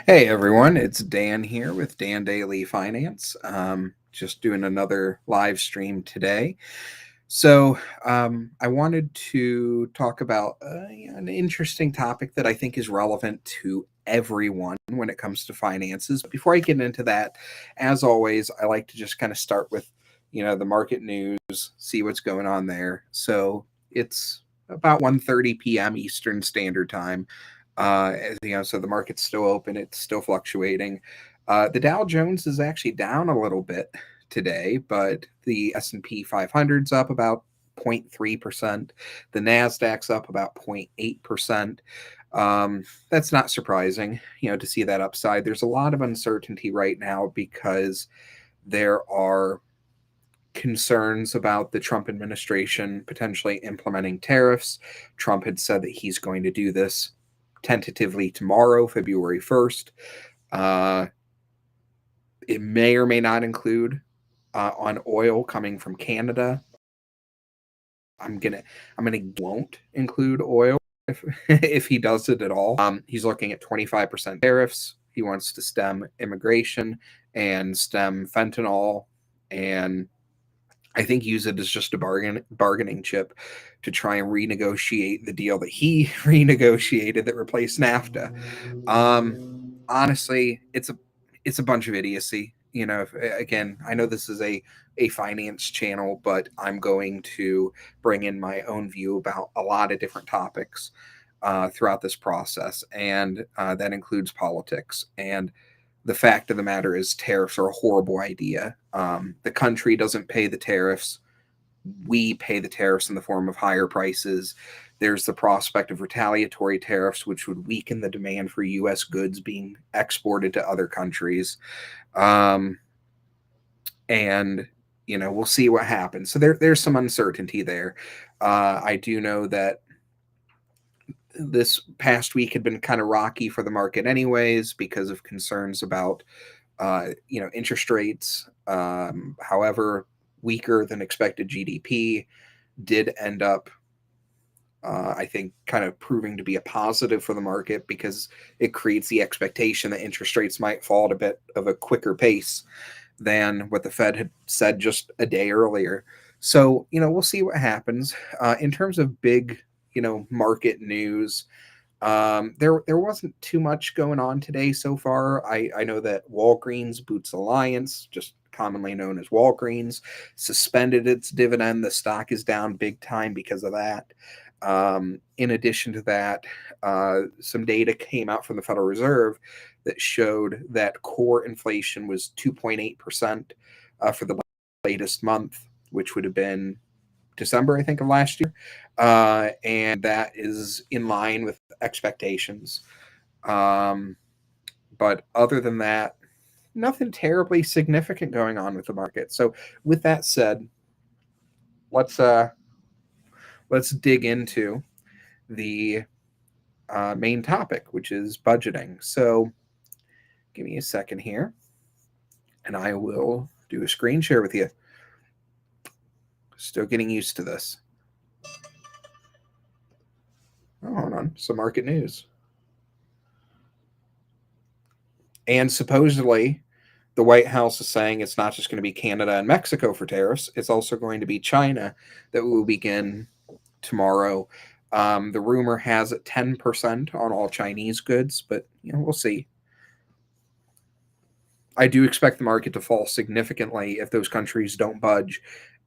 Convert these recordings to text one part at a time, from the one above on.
Hey everyone, it's Dan here with Dan Daily Finance. Just doing another live stream today. I wanted to talk about an interesting topic that I think is relevant to everyone when it comes to finances. Before I get into that, as always, I like to just kind of start with, the market news, see what's going on there. So it's about 1:30 p.m. Eastern Standard Time. So the market's still open, it's still fluctuating. The Dow Jones is actually down a little bit today, but the S&P 500's up about 0.3%. The Nasdaq's up about 0.8%. That's not surprising, to see that upside. There's a lot of uncertainty right now because there are concerns about the Trump administration potentially implementing tariffs. Trump had said that he's going to do this tentatively tomorrow, February 1st. Uh, it may or may not include on oil coming from Canada. I'm gonna won't include oil if if he does it at all. He's looking at 25% tariffs. He wants to stem immigration and stem fentanyl, and I think use it as just a bargaining chip to try and renegotiate the deal that he renegotiated that replaced NAFTA. Honestly, it's a bunch of idiocy. Again, I know this is a finance channel, but I'm going to bring in my own view about a lot of different topics throughout this process, and that includes politics. And the fact of the matter is, tariffs are a horrible idea. The country doesn't pay the tariffs. We pay the tariffs in the form of higher prices. There's the prospect of retaliatory tariffs, which would weaken the demand for U.S. goods being exported to other countries. Um, and we'll see what happens. So there's some uncertainty there. I do know that this past week had been kind of rocky for the market, anyways, because of concerns about interest rates. However, weaker than expected GDP did end up, I think, kind of proving to be a positive for the market because it creates the expectation that interest rates might fall at a bit of a quicker pace than what the Fed had said just a day earlier. So, we'll see what happens. In terms of big, market news, there wasn't too much going on today so far. I know that Walgreens Boots Alliance, just commonly known as Walgreens, suspended its dividend. The stock is down big time because of that. In addition to that, some data came out from the Federal Reserve that showed that core inflation was 2.8% for the latest month, which would have been December, I think, of last year. And that is in line with expectations. Um, but other than that, nothing terribly significant going on with the market. So, with that said, let's uh, let's dig into the main topic, which is budgeting. So, give me a second here, and I will do a screen share with you. Still getting used to this. Oh, hold on, some market news. And supposedly, the White House is saying it's not just going to be Canada and Mexico for tariffs, it's also going to be China that will begin tomorrow. The rumor has it 10% on all Chinese goods, but we'll see. I do expect the market to fall significantly if those countries don't budge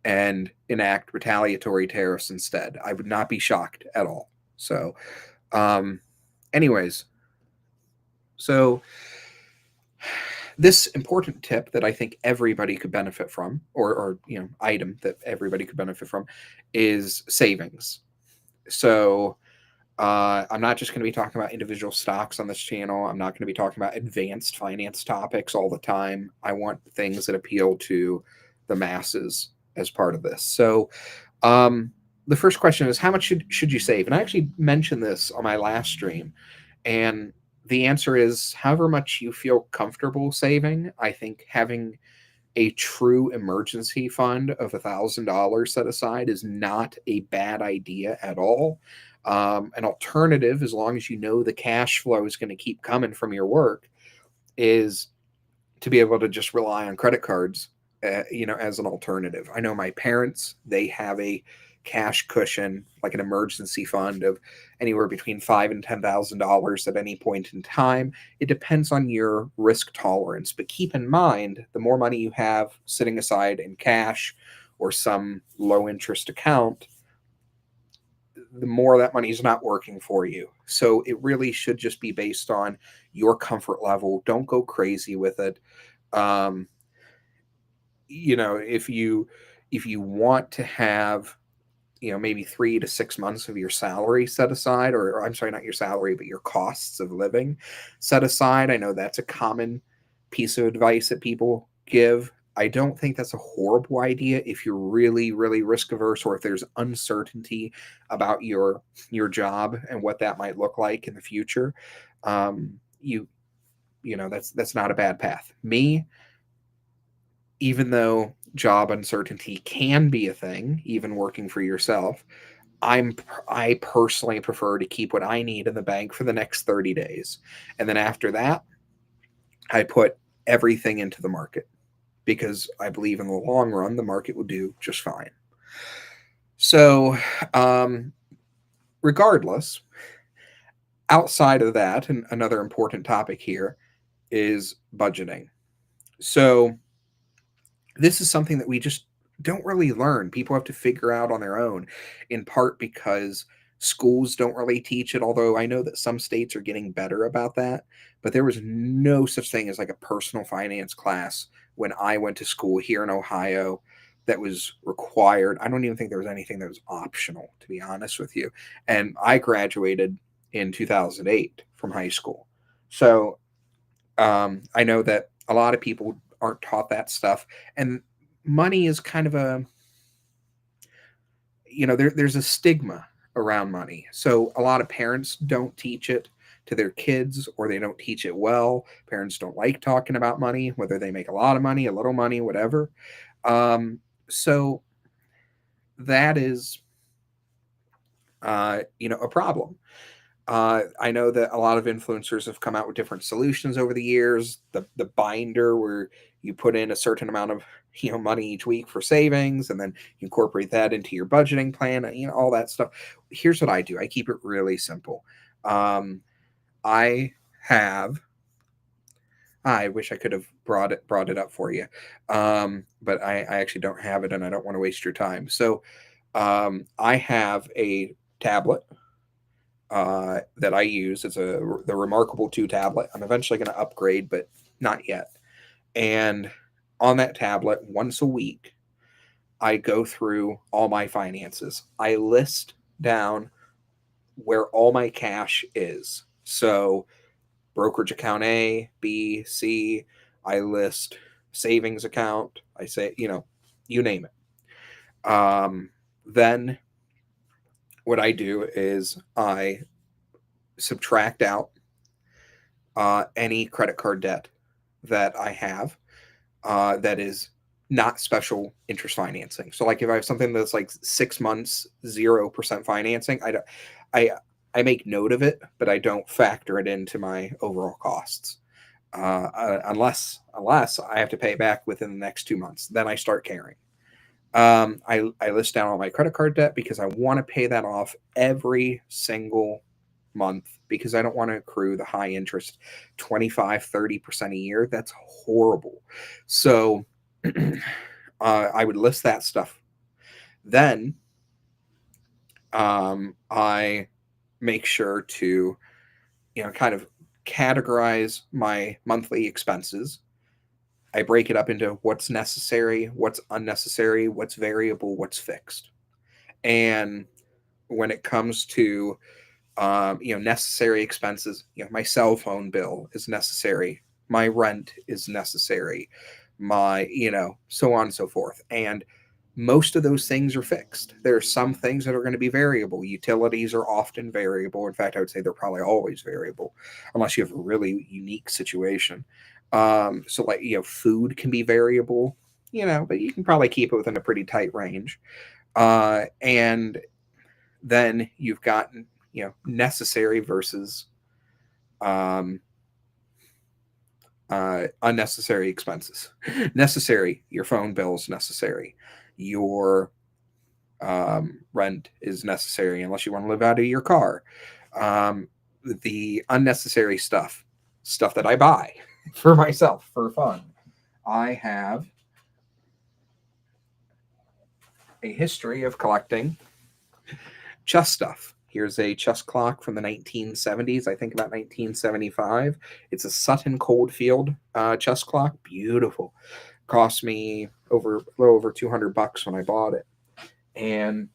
and enact retaliatory tariffs instead. I would not be shocked at all. So, um, anyways, so this important tip that I think everybody could benefit from, or item that everybody could benefit from, is savings. So I'm not just going to be talking about individual stocks on this channel. I'm not going to be talking about advanced finance topics all the time. I want things that appeal to the masses as part of this. So the first question is, how much should you save? And I actually mentioned this on my last stream, and the answer is however much you feel comfortable saving. I think having a true emergency fund of $1,000 set aside is not a bad idea at all. An alternative, as long as you know the cash flow is going to keep coming from your work, is to be able to just rely on credit cards, as an alternative. I know my parents, they have a cash cushion, like an emergency fund of anywhere between $5,000 and $10,000 at any point in time. It depends on your risk tolerance, but keep in mind, the more money you have sitting aside in cash or some low interest account, the more that money is not working for you. So it really should just be based on your comfort level. Don't go crazy with it. Um, if you want to have, maybe 3 to 6 months of your salary set aside, or I'm sorry, not your salary, but your costs of living set aside. I know that's a common piece of advice that people give. I don't think that's a horrible idea if you're really, really risk averse, or if there's uncertainty about your job and what that might look like in the future. That's not a bad path. Me, even though job uncertainty can be a thing, even working for yourself, I personally prefer to keep what I need in the bank for the next 30 days. And then after that, I put everything into the market because I believe in the long run the market will do just fine. So, um, regardless, outside of that, and another important topic here is budgeting. So, this is something that we just don't really learn. People have to figure out on their own, in part because schools don't really teach it. Although I know that some states are getting better about that, but there was no such thing as like a personal finance class when I went to school here in Ohio that was required. I don't even think there was anything that was optional, to be honest with you. And I graduated in 2008 from high school. So I know that a lot of people aren't taught that stuff, and money is kind of there's a stigma around money. So a lot of parents don't teach it to their kids, or they don't teach it well. Parents don't like talking about money, whether they make a lot of money, a little money, whatever. So that is, a problem. I know that a lot of influencers have come out with different solutions over the years. The binder, where you put in a certain amount of money each week for savings, and then you incorporate that into your budgeting plan. All that stuff. Here's what I do. I keep it really simple. Um, I have. I wish I could have brought it up for you, but I actually don't have it, and I don't want to waste your time. So I have a tablet that I use. It's the Remarkable 2 tablet. I'm eventually going to upgrade, but not yet. And on that tablet, once a week, I go through all my finances. I list down where all my cash is. So, brokerage account A, B, C. I list savings account. I say, you name it. Then what I do is I subtract out any credit card debt that I have that is not special interest financing. So, like if I have something that's like 6 months 0% financing, I I make note of it, but I don't factor it into my overall costs. Unless I have to pay it back within the next 2 months, then I start caring. I list down all my credit card debt because I want to pay that off every single month, because I don't want to accrue the high interest 25-30% a year. That's horrible. So I would list that stuff. Then I make sure to, kind of categorize my monthly expenses. I break it up into what's necessary, what's unnecessary, what's variable, what's fixed. And when it comes to necessary expenses, my cell phone bill is necessary, my rent is necessary, my, so on and so forth. And most of those things are fixed. There are some things that are going to be variable. Utilities are often variable. In fact, I would say they're probably always variable, unless you have a really unique situation. So like, food can be variable, but you can probably keep it within a pretty tight range. And then you've got, necessary versus um, Unnecessary expenses. Necessary, your phone bill is necessary. Your rent is necessary unless you want to live out of your car. Um, the unnecessary stuff that I buy for myself for fun. I have a history of collecting chess stuff. Here's a chess clock from the 1970s, I think about 1975. It's a Sutton Coldfield chess clock. Beautiful. Cost me a little over $200 when I bought it. And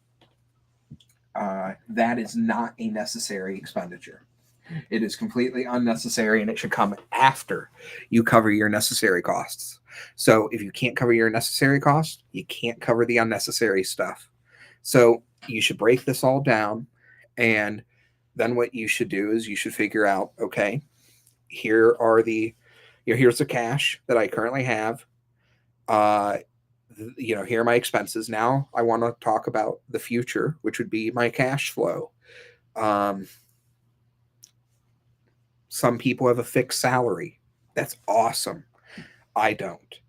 that is not a necessary expenditure. It is completely unnecessary, and it should come after you cover your necessary costs. So if you can't cover your necessary costs, you can't cover the unnecessary stuff. So you should break this all down, and then what you should do is you should figure out, okay, here's the cash that I currently have. Here are my expenses. Now I want to talk about the future, which would be my cash flow. Some people have a fixed salary. That's awesome. I don't.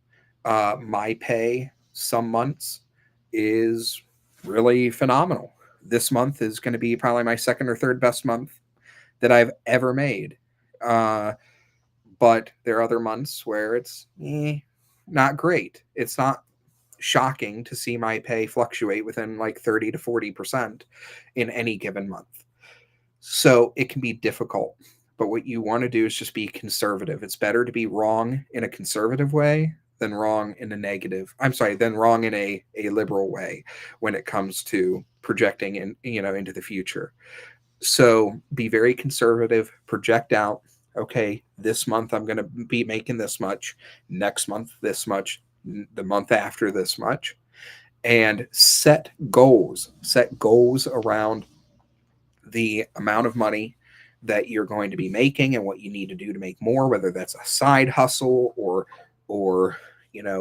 My pay some months is really phenomenal. This month is going to be probably my second or third best month that I've ever made. But there are other months where it's not great. It's not shocking to see my pay fluctuate within like 30 to 40% in any given month. So it can be difficult. But what you want to do is just be conservative. It's better to be wrong in a conservative way than wrong in a than wrong in a liberal way when it comes to projecting into the future. So be very conservative, project out, okay, this month I'm going to be making this much, next month this much, the month after this much, and set goals around the amount of money that you're going to be making and what you need to do to make more, whether that's a side hustle or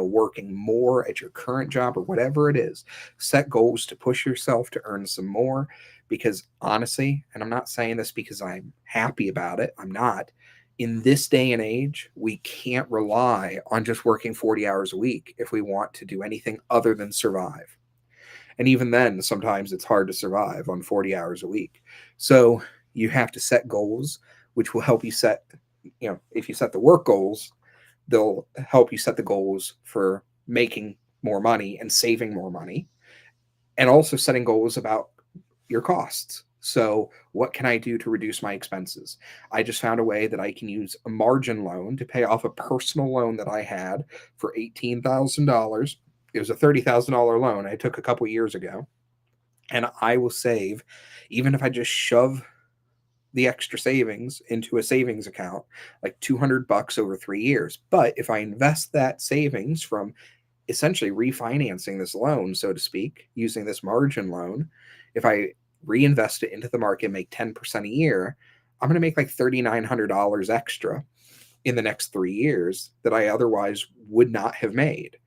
working more at your current job or whatever it is. Set goals to push yourself to earn some more, because honestly, and I'm not saying this because I'm happy about it, I'm not. In this day and age, we can't rely on just working 40 hours a week if we want to do anything other than survive. And even then, sometimes it's hard to survive on 40 hours a week. So you have to set goals, which will help you set, if you set the work goals, they'll help you set the goals for making more money and saving more money, and also setting goals about your costs. So what can I do to reduce my expenses? I just found a way that I can use a margin loan to pay off a personal loan that I had for $18,000. It was a $30,000 loan I took a couple years ago. And I will save, even if I just shove the extra savings into a savings account, like $200 over 3 years. But if I invest that savings from essentially refinancing this loan, so to speak, using this margin loan, if I reinvest it into the market, make 10% a year, I'm going to make like $3,900 extra in the next 3 years that I otherwise would not have made.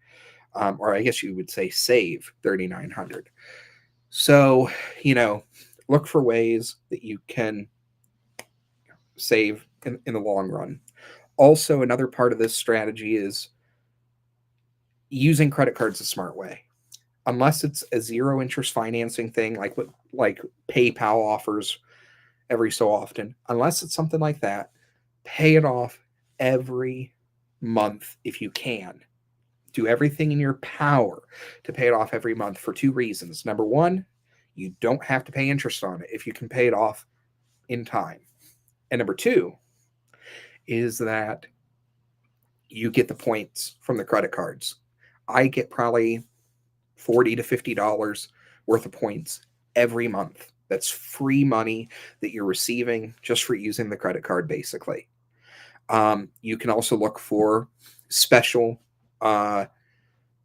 Or I guess you would say save 3,900. So, look for ways that you can save in the long run. Also, another part of this strategy is using credit cards a smart way. Unless it's a zero interest financing thing like PayPal offers every so often, unless it's something like that, pay it off every month if you can. Do everything in your power to pay it off every month for 2 reasons. Number one, you don't have to pay interest on it if you can pay it off in time. And number 2 is that you get the points from the credit cards. I get probably $40 to $50 worth of points every month. That's free money that you're receiving just for using the credit card, basically. You can also look for special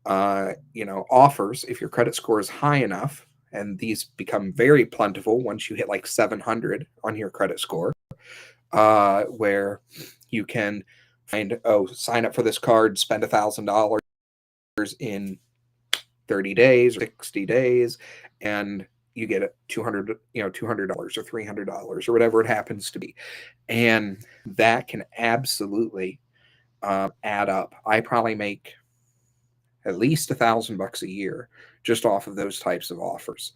offers if your credit score is high enough, and these become very plentiful once you hit like 700 on your credit score, where you can sign up for this card, spend $1,000 in 30 days or 60 days, and you get $200 or $300 or whatever it happens to be. And that can absolutely add up. I probably make at least $1,000 a year just off of those types of offers.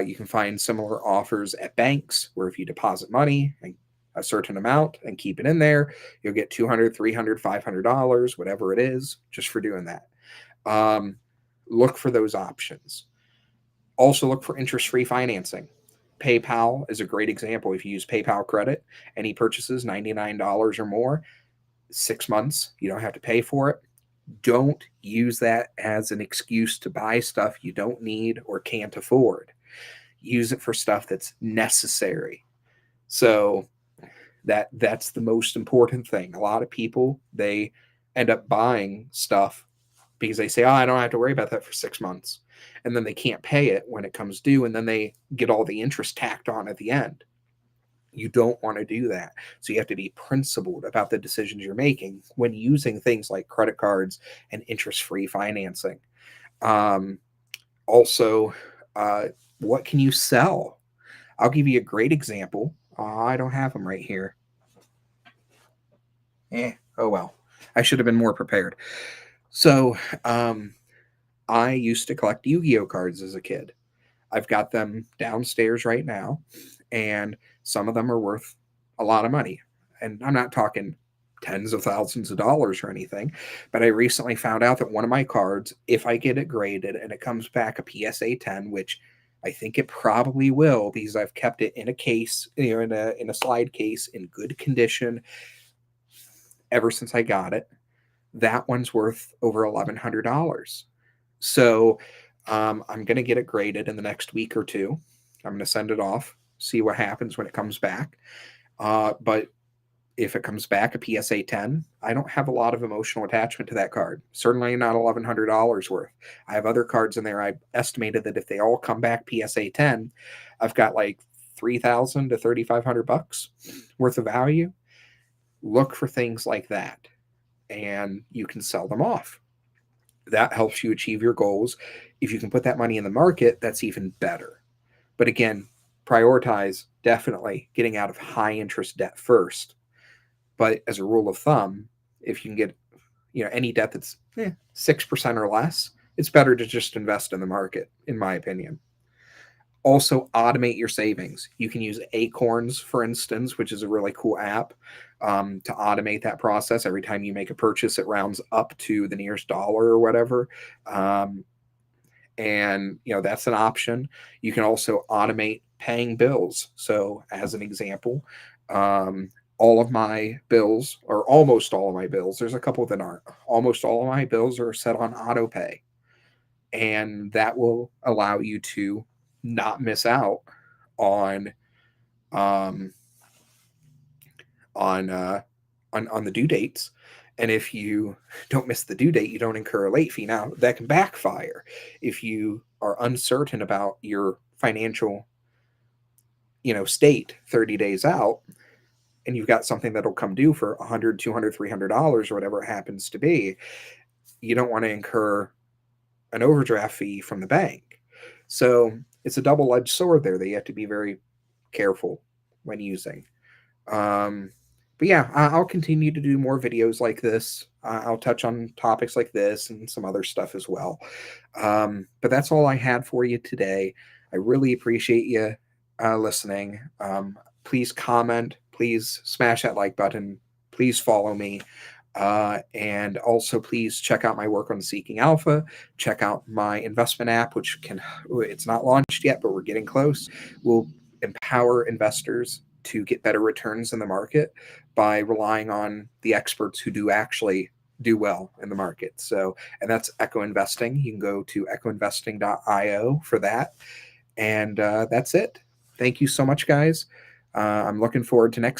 You can find similar offers at banks where if you deposit money and a certain amount and keep it in there, you'll get $200, $300, $500, whatever it is, just for doing that. Look for those options. Also, look for interest free financing. PayPal is a great example. If you use PayPal credit, any purchases $99 or more, 6 months, you don't have to pay for it. Don't use that as an excuse to buy stuff you don't need or can't afford. Use it for stuff that's necessary. So that's the most important thing. A lot of people, they end up buying stuff because they say, "Oh, I don't have to worry about that for 6 months." And then they can't pay it when it comes due, and then they get all the interest tacked on at the end. You don't want to do that. So you have to be principled about the decisions you're making when using things like credit cards and interest-free financing. Um, Also, what can you sell? I'll give you a great example. I don't have them right here. Oh well. I should have been more prepared. So, I used to collect Yu-Gi-Oh cards as a kid. I've got them downstairs right now, and some of them are worth a lot of money. And I'm not talking tens of thousands of dollars or anything, but I recently found out that one of my cards, if I get it graded and it comes back a PSA 10, which I think it probably will because I've kept it in a case, in a slide case in good condition ever since I got it. That one's worth over $1,100. So I'm going to get it graded in the next week or two. I'm going to send it off, see what happens when it comes back. But if it comes back a PSA 10, I don't have a lot of emotional attachment to that card. Certainly not $1,100 worth. I have other cards in there. I estimated that if they all come back PSA 10, I've got like $3,000 to $3,500 worth of value. Look for things like that, and you can sell them off. That helps you achieve your goals. If you can put that money in the market, that's even better. But again, prioritize definitely getting out of high interest debt first. But as a rule of thumb, if you can get any debt that's 6% or less, it's better to just invest in the market, in my opinion. Also, automate your savings. You can use Acorns, for instance, which is a really cool app to automate that process. Every time you make a purchase, it rounds up to the nearest dollar or whatever. And that's an option. You can also automate paying bills. So, as an example, all of my bills, or almost all of my bills, there's a couple that aren't. Almost all of my bills are set on auto pay, and that will allow you to not miss out on um on on the due dates. And if you don't miss the due date, you don't incur a late fee. Now that can backfire if you are uncertain about your financial state 30 days out, and you've got something that'll come due for 100, 200, $300 or whatever it happens to be. You don't want to incur an overdraft fee from the bank. So it's a double-edged sword there that you have to be very careful when using. But yeah, I'll continue to do more videos like this. I'll touch on topics like this and some other stuff as well. But that's all I had for you today. I really appreciate you listening. Please comment. Please smash that like button. Please follow me. And also please check out my work on Seeking Alpha. Check out my investment app, it's not launched yet, but we're getting close. Will empower investors to get better returns in the market by relying on the experts who do actually do well in the market. So, and that's Echo Investing. You can go to echoinvesting.io for that. And that's it. Thank you so much, guys. I'm looking forward to next